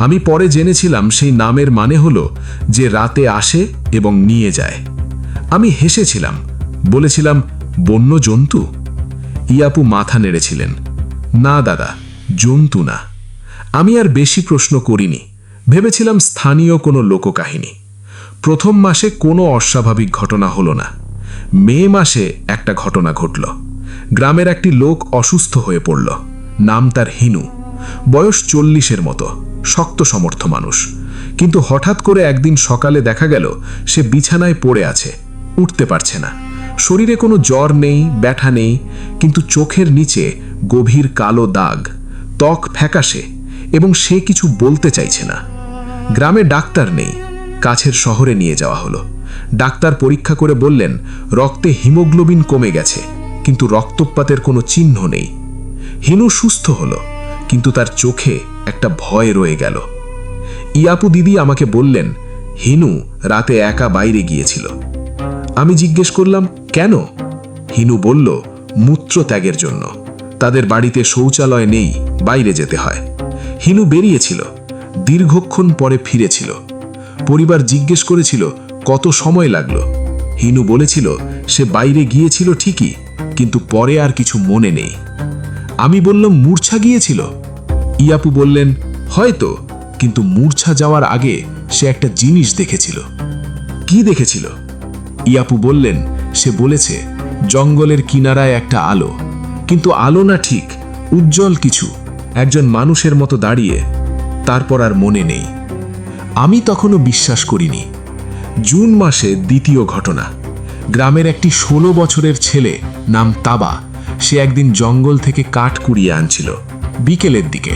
আমি পরে জেনেছিলাম সেই নামের মানে হলো যে রাতে আসে এবং নিয়ে যায়। আমি হেসেছিলাম, বলেছিলাম, বন্য জন্তু? ইয়াপু মাথা নেড়েছিলেন, না দাদা, জন্তু না। আমি আর বেশি প্রশ্ন করিনি, ভেবেছিলাম স্থানীয় কোনো লোককাহিনী। প্রথম মাসে কোনো অস্বাভাবিক ঘটনা হলো না। মে মাসে একটা ঘটনা ঘটল। গ্রামের একটি লোক অসুস্থ হয়ে পড়ল। নাম তার হিনু। বয়স 40-এর মতো, শক্ত সমর্থ মানুষ। কিন্তু হঠাৎ করে একদিন সকালে দেখা গেল সে বিছানায় পড়ে আছে, উঠতে পারছে না। শরীরে কোনো জ্বর নেই, ব্যথা নেই, কিন্তু চোখের নিচে গভীর কালো দাগ, ত্বক ফ্যাকাশে, এবং সে কিছু বলতে চাইছে না। গ্রামে ডাক্তার নেই। কাছের শহরে নিয়ে যাওয়া হলো। ডাক্তার পরীক্ষা করে বললেন, রক্তে হিমোগ্লোবিন কমে গেছে, কিন্তু রক্তপাতের কোনো চিহ্ন নেই। হিনু সুস্থ হলো, কিন্তু তার চোখে একটা ভয় রয়ে গেল। ইয়াপু দিদি আমাকে বললেন, হিনু রাতে একা বাইরে গিয়েছিল। আমি জিজ্ঞেস করলাম, কেন? হিনু বলল, মূত্রত্যাগের জন্য। তাদের বাড়িতে শৌচালয় নেই, বাইরে যেতে হয়। হিনু বেরিয়েছিল, দীর্ঘক্ষণ পরে ফিরেছিল। পরিবার জিজ্ঞেস করেছিল কত সময় লাগলো। হিনু বলেছিল সে বাইরে গিয়েছিল ঠিকই, কিন্তু পরে আর কিছু মনে নেই। আমি বললাম, মূর্ছা গিয়েছিল? ইয়াপু বললেন, হয়তো, কিন্তু মূর্ছা যাওয়ার আগে সে একটা জিনিস দেখেছিল। কি দেখেছিল? ইয়াপু বললেন, সে বলেছে জঙ্গলের কিনারায় একটা আলো, কিন্তু আলো না ঠিক, উজ্জ্বল কিছু, একজন মানুষের মতো দাঁড়িয়ে। তারপর আর মনে নেই। আমি তখনও বিশ্বাস করিনি। জুন মাসে দ্বিতীয় ঘটনা। গ্রামের একটি 16 বছরের ছেলে নাম তাবা, সে একদিন জঙ্গল থেকে কাঠ কুড়িয়ে আনছিল। বিকেলের দিকে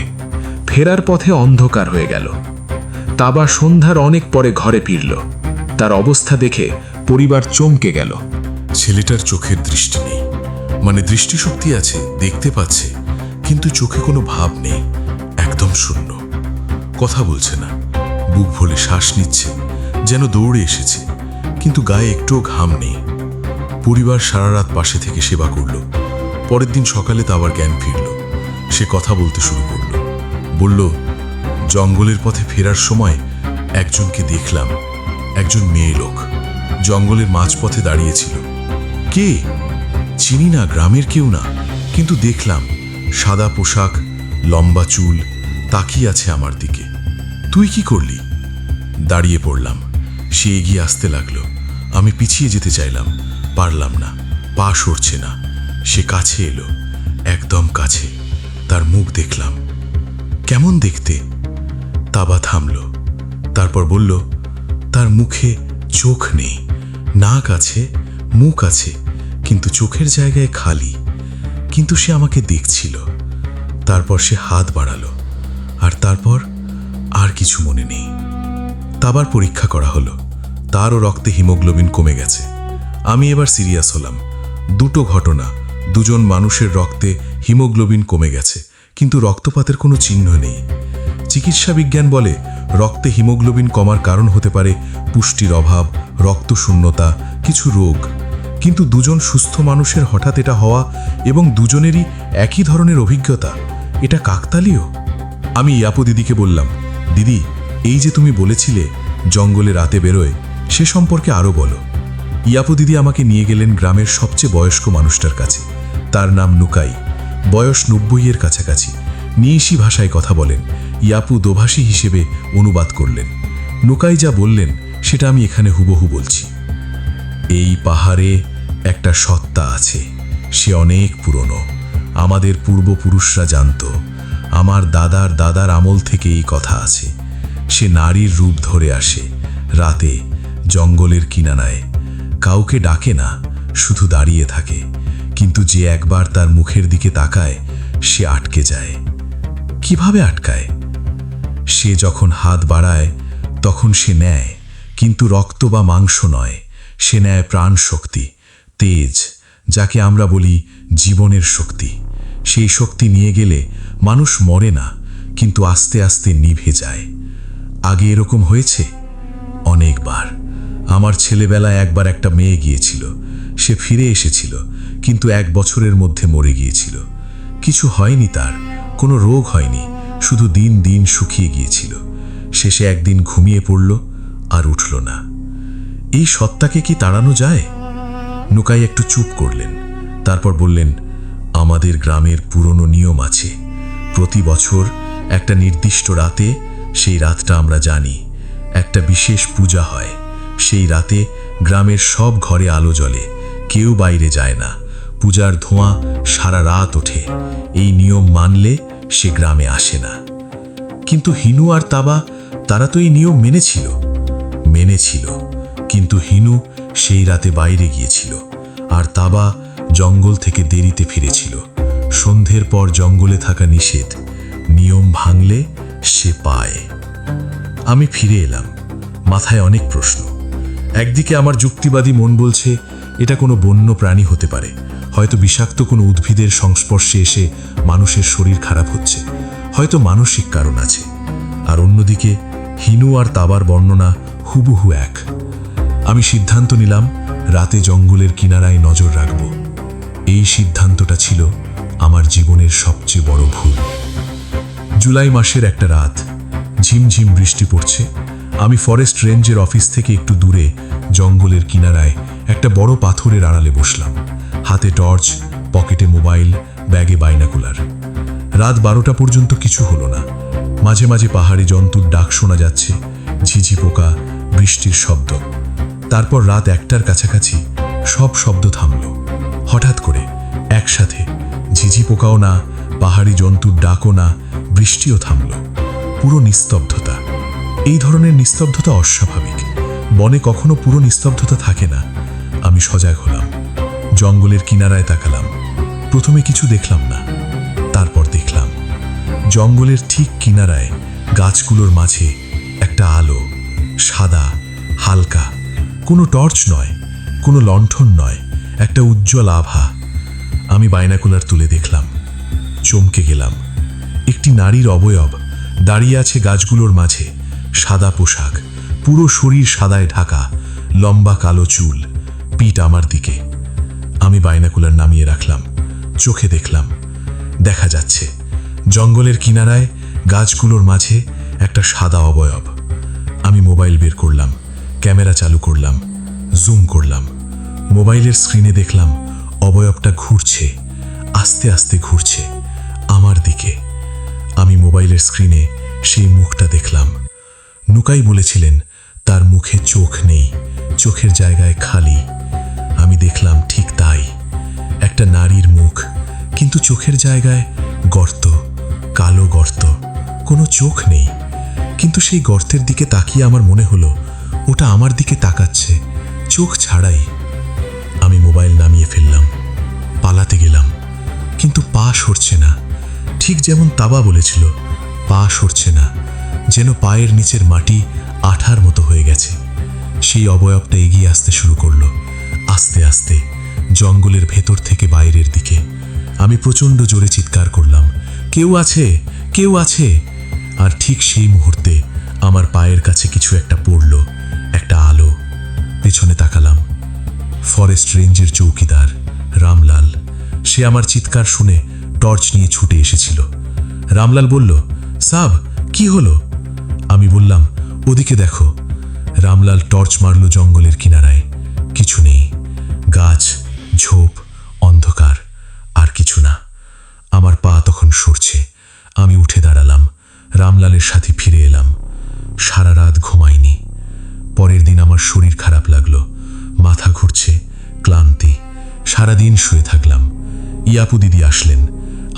ফেরার পথে অন্ধকার হয়ে গেল। তাবা সন্ধ্যার অনেক পরে ঘরে ফিরল। তার অবস্থা দেখে পরিবার চমকে গেল। ছেলেটার চোখের দৃষ্টি নেই, মানে দৃষ্টিশক্তি আছে, দেখতে পাচ্ছে, কিন্তু চোখে কোনো ভাব নেই, একদম শূন্য। কথা বলছে না, বুক ভরে শ্বাস নিচ্ছে, যেন দৌড়ে এসেছে, কিন্তু গায়ে একটুও ঘাম নেই। পরিবার সারা রাত পাশে থেকে সেবা করল। পরের দিন সকালে তাবার জ্ঞান ফিরল। সে কথা বলতে শুরু করল। বলল, জঙ্গলের পথে ফেরার সময় একজনকে দেখলাম, একজন মেয়ে লোক জঙ্গলের মাঝপথে দাঁড়িয়েছিল। কে? চিনি না, গ্রামের কেউ না, কিন্তু দেখলাম সাদা পোশাক, লম্বা চুল, তাকিয়ে আছে আমার দিকে। তুই কি করলি? দাঁড়িয়ে পড়লাম। সে এগিয়ে আসতে লাগলো। আমি পিছিয়ে যেতে চাইলাম, পারলাম না, পা সরছে না। সে কাছে এলো, একদম কাছে। তার মুখ দেখলাম। কেমন দেখতে? তাবা থামল, তারপর বলল, তার মুখে চোখ নেই, নাক আছে, মুখ আছে, কিন্তু চোখের জায়গায় খালি। কিন্তু সে আমাকে দেখছিল। তারপর সে হাত বাড়ালো, আর তারপর আর কিছু মনে নেই। তাবার পরীক্ষা করা হলো, তারও রক্তে হিমোগ্লোবিন কমে গেছে। আমি এবার সিরিয়াস হলাম। দুটো ঘটনা, দুজন মানুষের রক্তে হিমোগ্লোবিন কমে গেছে, কিন্তু রক্তপাতের কোনো চিহ্ন নেই। চিকিৎসা বিজ্ঞান বলে রক্তে হিমোগ্লোবিন কমার কারণ হতে পারে পুষ্টির অভাব, রক্তশূন্যতা, কিছু রোগ। কিন্তু দুজন সুস্থ মানুষের হঠাৎ এটা হওয়া এবং দুজনেরই একই ধরনের অভিজ্ঞতা, এটা কাকতালীয়। আমি ইয়াপু দিদিকে বললাম, দিদি, এই যে তুমি বলেছিলে জঙ্গলে রাতে বেরোয়, সে সম্পর্কে আরও বলো। ইয়াপু দিদি আমাকে নিয়ে গেলেন গ্রামের সবচেয়ে বয়স্ক মানুষটার কাছে। তার নাম নুকাই, বয়স 90-এর কাছাকাছি। নিয়েশি ভাষায় কথা বলেন। ইয়াপু দোভাষী হিসেবে অনুবাদ করলেন। নুকাই যা বললেন সেটা আমি এখানে হুবহু বলছি। এই পাহাড়ে একটা সত্তা আছে, সে অনেক পুরনো, আমাদের পূর্বপুরুষরা জানত, আমার দাদার দাদার আমল থেকে এই কথা আছে। সে নারীর রূপ ধরে আসে রাতে জঙ্গলের কিনারায়, কাউকে ডাকে না, শুধু দাঁড়িয়ে থাকে, কিন্তু যে একবার তার মুখের দিকে তাকায় সে আটকে যায়। কিভাবে আটকায়? সে যখন হাত বাড়ায় তখন সে নেয়, কিন্তু রক্ত বা মাংস নয়, সে নেয় প্রাণ শক্তি, তেজ, যাকে আমরা বলি জীবনের শক্তি। সেই শক্তি নিয়ে গেলে মানুষ মরে না, কিন্তু আস্তে আস্তে নিভে যায়। আগে এরকম হয়েছে অনেকবার। আমার ছেলেবেলায় একবার একটা মেয়ে গিয়েছিল, সে ফিরে এসেছিল, কিন্তু 1 বছরের মধ্যে মরে গিয়েছিল। কিছু হয়নি তার, কোনো রোগ হয়নি, শুধু দিন দিন শুকিয়ে গিয়েছিল। শেষে একদিন ঘুমিয়ে পড়ল আর উঠল না। এই সত্তাকে কি তাড়ানো যায়? নুকাই একটু চুপ করলেন, তারপর বললেন, আমাদের গ্রামের পুরনো নিয়ম আছে। প্রতি বছর একটা নির্দিষ্ট রাতে, সেই রাতটা আমরা জানি, একটা বিশেষ পূজা হয়। সেই রাতে গ্রামের সব ঘরে আলো জ্বলে, কেউ বাইরে যায় না, পূজার ধোঁয়া সারা রাত ওঠে। এই নিয়ম মানলে সে গ্রামে আসে না। কিন্তু হিনু আর তাবা, তারা তো এই নিয়ম মেনেছিল, কিন্তু হিনু সেই রাতে বাইরে গিয়েছিল, আর তাবা জঙ্গল থেকে দেরিতে ফিরেছিল। সন্ধ্যের পর জঙ্গলে থাকা নিষেধ, নিয়ম ভাঙলে সে পায়। আমি ফিরে এলাম, মাথায় অনেক প্রশ্ন। একদিকে আমার যুক্তিবাদী মন বলছে এটা কোনো বন্য প্রাণী হতে পারে, হয়তো বিষাক্ত কোনো উদ্ভিদের সংস্পর্শে এসে মানুষের শরীর খারাপ হচ্ছে, হয়তো মানসিক কারণ আছে। আর অন্যদিকে হিনু আর তাবার বর্ণনা হুবহু এক। আমি সিদ্ধান্ত নিলাম রাতে জঙ্গলের কিনারায় নজর রাখব। এই সিদ্ধান্তটা ছিল আমার জীবনের সবচেয়ে বড় ভুল। জুলাই মাসের একটা রাত, ঝিমঝিম বৃষ্টি পড়ছে। আমি ফরেস্ট রেঞ্জের অফিস থেকে একটু দূরে জঙ্গলের কিনারায় একটা বড় পাথরের আড়ালে বসলাম, হাতে টর্চ, পকেটে মোবাইল, ব্যাগে বাইনাকুলার। রাত 12টা পর্যন্ত কিছু হলো না। মাঝে মাঝে পাহাড়ি জন্তুর ডাক শোনা যাচ্ছে, ঝিঝি পোকা, বৃষ্টির শব্দ। তারপর রাত 1টার কাছাকাছি সব শব্দ থামল। হঠাৎ করে একসাথে, ঝিঝি পোকাও না, পাহাড়ি জন্তুর ডাকও না, বৃষ্টিও থামল। পুরো নিস্তব্ধতা। এই ধরনের নিস্তব্ধতা অস্বাভাবিক, বনে কখনো পুরো নিস্তব্ধতা থাকে না। আমি সজাগ হলাম, জঙ্গলের কিনারায় তাকালাম। প্রথমে কিছু দেখলাম না, তারপর দেখলাম জঙ্গলের ঠিক কিনারায় গাছগুলোর মাঝে একটা আলো, সাদা, হালকা, কোনো টর্চ নয়, কোনো লণ্ঠন নয়, একটা উজ্জ্বল আভা। আমি বাইনাকুলার তুলে দেখলাম, চমকে গেলাম। একটি নারীর অবয়ব দাঁড়িয়ে আছে গাছগুলোর মাঝে, সাদা পোশাক, পুরো শরীর সাদায় ঢাকা, লম্বা কালো চুল, পিঠ আমার দিকে। আমি বাইনাকুলার নামিয়ে রাখলাম, চোখে দেখলাম, দেখা যাচ্ছে জঙ্গলের কিনারায় গাছগুলোর মাঝে একটা সাদা অবয়ব। আমি মোবাইল বের করলাম, ক্যামেরা চালু করলাম, জুম করলাম। মোবাইলের স্ক্রিনে দেখলাম অবয়বটা ঘুরছে, আস্তে আস্তে ঘুরছে আমার দিকে। আমি মোবাইলের স্ক্রিনে সেই মুখটা দেখলাম। নুকাই বলেছিলেন তার মুখে চোখ নেই, চোখের জায়গায় খালি। আমি দেখলাম ঠিক তাই, একটা নারীর মুখ, কিন্তু চোখের জায়গায় গর্ত, কালো গর্ত, কোনো চোখ নেই। কিন্তু সেই গর্তের দিকে তাকিয়ে আমার মনে হলো ওটা আমার দিকে তাকাচ্ছে, চোখ ছাড়াই। আমি মোবাইল নামিয়ে ফেললাম, পালাতে গেলাম, কিন্তু পা সরছে না। ঠিক যেমন তাবা বলেছিল, পা সরছে না, যেন পায়ের নিচের মাটি আঠার মতো হয়ে গেছে। সেই অবয়বটা এগিয়ে আসতে শুরু করলো, আস্তে আস্তে, জঙ্গলের ভেতর থেকে বাইরের দিকে। আমি প্রচণ্ড জোরে চিৎকার করলাম, কেউ আছে, কেউ আছে। আর ঠিক সেই মুহূর্তে আমার পায়ের কাছে কিছু একটা পড়ল, একটা আলো। পেছনে তাকালাম, ফরেস্ট রেঞ্জের চৌকিদার রামলাল। সে আমার চিৎকার শুনে টর্চ নিয়ে ছুটে এসেছিল। রামলাল বলল, সাব, কি হলো? আমি বললাম, ওদিকে দেখো। রামলাল টর্চ মারল জঙ্গলের কিনারায়, কিছু নেই, গাছ, ঝোপ, অন্ধকার, আর কিছু না। আমার পা তখন সরছে। আমি উঠে দাঁড়ালাম, রামলালের সাথে ফিরে এলাম। সারা রাত ঘুমাইনি। পরের দিন আমার শরীর খারাপ লাগলো, মাথা ঘুরছে, ক্লান্তি। সারাদিন শুয়ে থাকলাম। ইয়াপু দিদি আসলেন,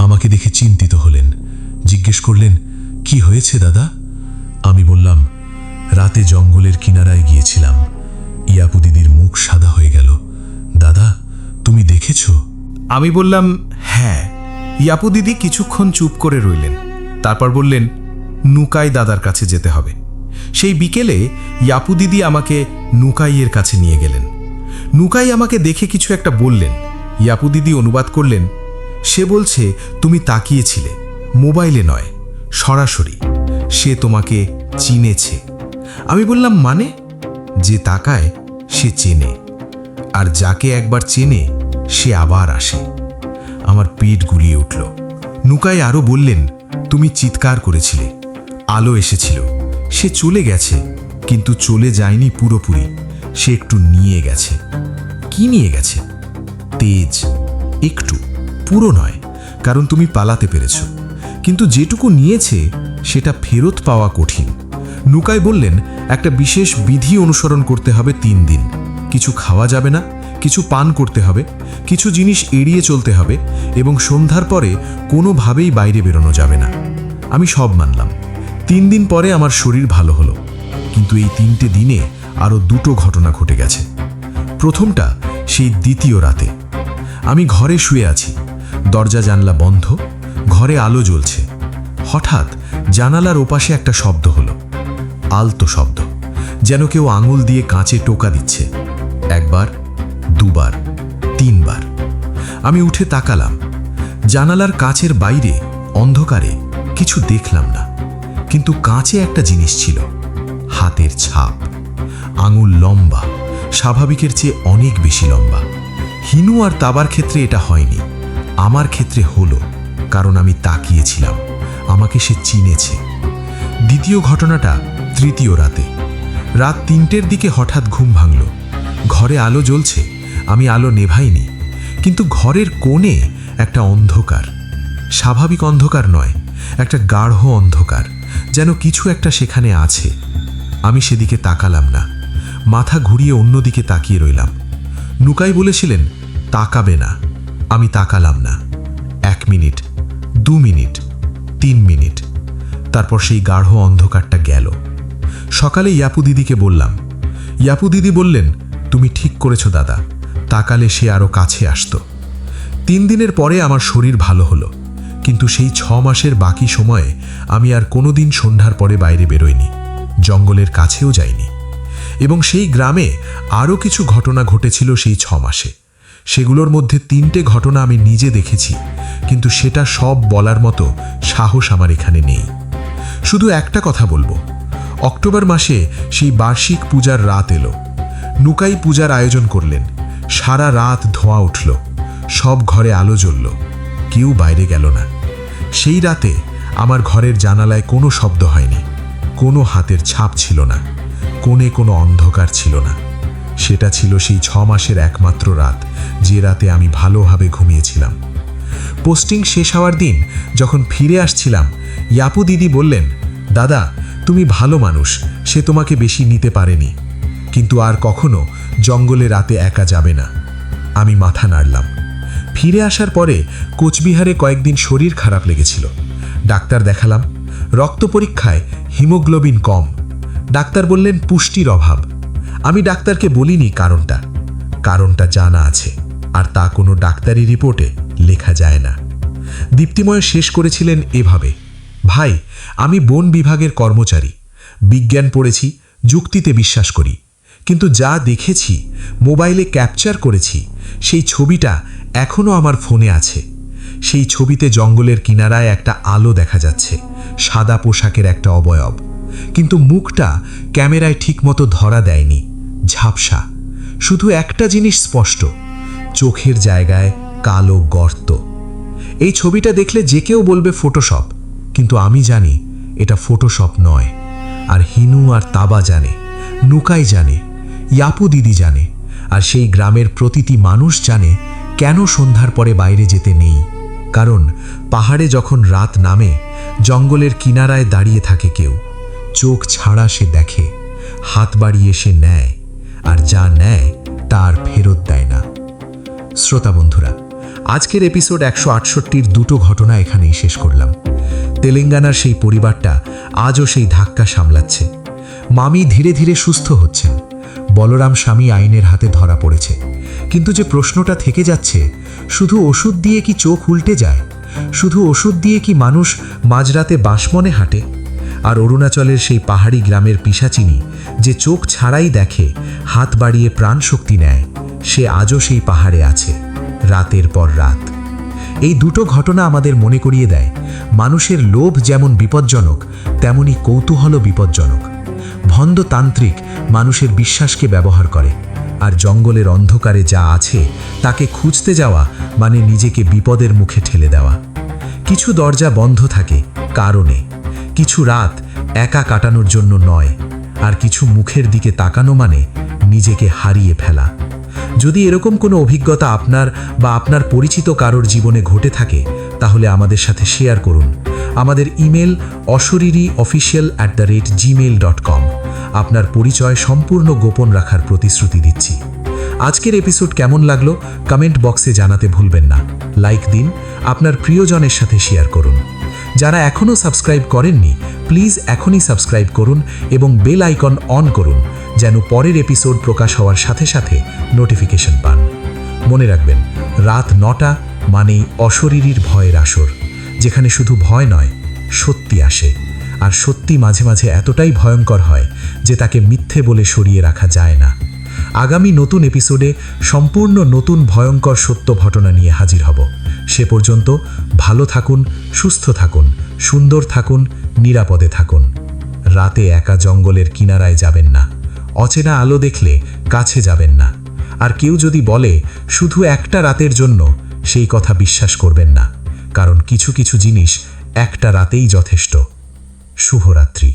আমাকে দেখে চিন্তিত হলেন, জিজ্ঞেস করলেন, কি হয়েছে দাদা? আমি বললাম, রাতে জঙ্গলের কিনারায় গিয়েছিলাম। ইয়াপু দিদির মুখ সাদা হয়ে গেল। দাদা, তুমি দেখেছ? আমি বললাম, হ্যাঁ। ইয়াপু দিদি কিছুক্ষণ চুপ করে রইলেন, তারপর বললেন, নুকাই দাদার কাছে যেতে হবে। সেই বিকেলে ইয়াপু দিদি আমাকে নুকাইয়ের কাছে নিয়ে গেলেন। নুকাই আমাকে দেখে কিছু একটা বললেন। ইয়াপু দিদি অনুবাদ করলেন, সে বলছে তুমি তাকিয়েছিলে, মোবাইলে নয়, সরাসরি। সে তোমাকে চিনেছে। আমি বললাম, মানে? যে তাকায় সে চেনে, আর যাকে একবার চেনে সে আবার আসে। আমার পিঠ গুলিয়ে উঠল। নুকাই আরও বললেন, তুমি চিৎকার করেছিলে, আলো এসেছিল, সে চলে গেছে, কিন্তু চলে যায়নি পুরোপুরি, সে একটু নিয়ে গেছে। কি নিয়ে গেছে? তেজ। একটু, পুরো নয়, কারণ তুমি পালাতে পেরেছ, কিন্তু যেটুকু নিয়েছে সেটা ফেরত পাওয়া কঠিন। নুকাই বললেন, একটা বিশেষ বিধি অনুসরণ করতে হবে 3 দিন। কিছু খাওয়া যাবে না, কিছু পান করতে হবে, কিছু জিনিস এড়িয়ে চলতে হবে, এবং সন্ধ্যার পরে কোনোভাবেই বাইরে বেরোনো যাবে না। আমি সব মানলাম। 3 দিন পরে আমার শরীর ভালো হলো, কিন্তু এই 3টে দিনে আরও 2টো ঘটনা ঘটে গেছে। প্রথমটা সেই দ্বিতীয় রাতে। আমি ঘরে শুয়ে আছি, দরজা জানলা বন্ধ, ঘরে আলো জ্বলছে। হঠাৎ জানালার ওপাশে একটা শব্দ হলো, আলতো শব্দ, যেন কেউ আঙুল দিয়ে কাঁচে টোকা দিচ্ছে। 1 বার, 2 বার, 3 বার। আমি উঠে তাকালাম। জানালার কাঁচের বাইরে অন্ধকারে কিছু দেখলাম না, কিন্তু কাঁচে একটা জিনিস ছিল, হাতের ছাপ। আঙুল লম্বা, স্বাভাবিকের চেয়ে অনেক বেশি লম্বা। হিনু আর তাবার ক্ষেত্রে এটা হয়নি, আমার ক্ষেত্রে হলো, কারণ আমি তাকিয়েছিলাম, আমাকে সে চিনেছে। দ্বিতীয় ঘটনাটা তৃতীয় রাতে। রাত 3টের দিকে হঠাৎ ঘুম ভাঙল। ঘরে আলো জ্বলছে, আমি আলো নেভাইনি, কিন্তু ঘরের কোণে একটা অন্ধকার। স্বাভাবিক অন্ধকার নয়, একটা গাঢ় অন্ধকার, যেন কিছু একটা সেখানে আছে। আমি সেদিকে তাকালাম না, মাথা ঘুরিয়ে অন্যদিকে তাকিয়ে রইলাম। নুকাই বলেছিলেন, তাকাবে না। আমি তাকালাম না। 1 মিনিট, 2 মিনিট, 3 মিনিট, তারপর সেই গাঢ় অন্ধকারটা গেল। সকালে ইয়াপু দিদিকে বললাম। ইয়াপু দিদি বললেন, তুমি ঠিক করেছো দাদা, তাকালে সে আরও কাছে আসতো। 3 দিনের পরে আমার শরীর ভালো হলো, কিন্তু সেই 6 মাসের বাকি সময়ে আমি আর কোনোদিন সন্ধ্যার পরে বাইরে বেরোইনি, জঙ্গলের কাছেও যাইনি। এবং সেই গ্রামে আরও কিছু ঘটনা ঘটেছিল সেই 6 মাসে। সেগুলোর মধ্যে 3টে ঘটনা আমি নিজে দেখেছি, কিন্তু সেটা সব বলার মতো সাহস আমার এখানে নেই। শুধু একটা কথা বলবো, অক্টোবর মাসে সেই বার্ষিক পূজার রাত এলো। নুকাই পূজার আয়োজন করলেন। সারা রাত ধোঁয়া উঠল, সব ঘরে আলো জ্বলল, কেউ বাইরে গেল না। সেই রাতে আমার ঘরের জানালায় কোনো শব্দ হয়নি, কোনো হাতের ছাপ ছিল না, কোণে কোনো অন্ধকার ছিল না। সেটা ছিল সেই 6 মাসের একমাত্র রাত, যে রাতে আমি ভালোভাবে ঘুমিয়েছিলাম। পোস্টিং শেষ হওয়ার দিন যখন ফিরে আসছিলাম, ইয়াপু দিদি বললেন, দাদা তুমি ভালো মানুষ, সে তোমাকে বেশি নিতে পারেনি, কিন্তু আর কখনো জঙ্গলে রাতে একা যাবে না। আমি মাথা নাড়লাম। ফিরে আসার পরে কোচবিহারে কয়েকদিন শরীর খারাপ লেগেছিল। ডাক্তার দেখালাম, রক্ত পরীক্ষায় হিমোগ্লোবিন কম। ডাক্তার বললেন পুষ্টির অভাব। আমি ডাক্তারকে বলিনি কারণটা জানা আছে, আর তা কোনো ডাক্তারি রিপোর্টে লেখা যায় না। দীপ্তিময় শেষ করেছিলেন এভাবে, ভাই আমি বন বিভাগের কর্মচারী, বিজ্ঞান পড়েছি, যুক্তিতে বিশ্বাস করি, কিন্তু যা দেখেছি, মোবাইলে ক্যাপচার করেছি, সেই ছবিটা এখনও আমার ফোনে আছে। সেই ছবিতে জঙ্গলের কিনারায় একটা আলো দেখা যাচ্ছে, সাদা পোশাকের একটা অবয়ব, কিন্তু মুখটা ক্যামেরায় ঠিকমতো ধরা দেয়নি, ঝাপসা। শুধু একটা জিনিস স্পষ্ট, চোখের জায়গায় কালো গর্ত। এই ছবিটা দেখলে যে কেউ বলবে ফটোশপ, কিন্তু আমি জানি এটা ফটোশপ নয়। আর হিনু আর তাবা জানে, নুকাই জানে, ইয়াপু দিদি জানে, আর সেই গ্রামের প্রতিটি মানুষ জানে কেন সন্ধ্যার পরে বাইরে যেতে নেই। কারণ পাহাড়ে যখন রাত নামে, জঙ্গলের কিনারায় দাঁড়িয়ে থাকে কেউ, চোখ ছাড়া সে দেখে, হাত বাড়িয়ে সে নেয়, আর যা নেয় তার ফেরত দেয় না। শ্রোতা বন্ধুরা, আজকের এপিসোড 168-র দুটো ঘটনা এখানেই শেষ করলাম। তেলেঙ্গানার সেই পরিবারটা আজও সেই ধাক্কা সামলাচ্ছে। মামি ধীরে ধীরে সুস্থ হচ্ছেন, বলরাম স্বামী আইনের হাতে ধরা পড়েছে। কিন্তু যে প্রশ্নটা থেকে যাচ্ছে, শুধু ওষুধ দিয়ে কি চোখ উল্টে যায়? শুধু ওষুধ দিয়ে কি মানুষ মাঝরাতে বাঁশবনে হাঁটে? আর অরুণাচলের সেই পাহাড়ি গ্রামের পিশাচিনী যে চোখ ছাড়াই দেখে, হাত বাড়িয়ে প্রাণশক্তি নেয়, সে আজও সেই পাহাড়ে আছে, রাতের পর রাত। এই দুটো ঘটনা আমাদের মনে করিয়ে দেয়, মানুষের লোভ যেমন বিপজ্জনক, তেমনি কৌতূহলও বিপজ্জনক। ভণ্ড তান্ত্রিক মানুষের বিশ্বাসকে ব্যবহার করে, আর জঙ্গলের অন্ধকারে যা আছে তাকে খুঁজতে যাওয়া মানে নিজেকে বিপদের মুখে ঠেলে দেওয়া। কিছু দরজা বন্ধ থাকে কারণে, কিছু রাত একা কাটানোর জন্য নয়, আর কিছু মুখের দিকে তাকানো মানে নিজেকে হারিয়ে ফেলা। যদি এরকম কোনো অভিজ্ঞতা আপনার বা আপনার পরিচিত কারোর জীবনে ঘটে থাকে, তাহলে আমাদের সাথে শেয়ার করুন। আমাদের ইমেল অশরীরীofficial@gmail.com। আপনার পরিচয় সম্পূর্ণ গোপন রাখার প্রতিশ্রুতি দিচ্ছি। আজকের এপিসোড কেমন লাগলো কমেন্ট বক্সে জানাতে ভুলবেন না। লাইক দিন, আপনার প্রিয়জনের সাথে শেয়ার করুন। যারা এখনও সাবস্ক্রাইব করেননি, প্লিজ এখনই সাবস্ক্রাইব করুন এবং বেল আইকন অন করুন, যেন পরের এপিসোড প্রকাশ হওয়ার সাথে সাথে নোটিফিকেশন পান। মনে রাখবেন, রাত 9টা মানেই অশরীরীর ভয়ের আসর, যেখানে শুধু ভয় নয়, সত্যি আসে। আর সত্যি মাঝে মাঝে এতটাই ভয়ঙ্কর হয় যে তাকে মিথ্যে বলে সরিয়ে রাখা যায় না। আগামী নতুন এপিসোডে সম্পূর্ণ নতুন ভয়ঙ্কর সত্য ঘটনা নিয়ে হাজির হব। সে পর্যন্ত ভালো থাকুন, সুস্থ থাকুন, সুন্দর থাকুন, নিরাপদে থাকুন। রাতে একা জঙ্গলের কিনারায় যাবেন না, অচেনা আলো দেখলে কাছে যাবেন না। আর কেউ যদি বলে শুধু একটা রাতের জন্য, সেই কথা বিশ্বাস করবেন না, কারণ কিছু কিছু জিনিস একটা রাতেই যথেষ্ট। শুভরাত্রি।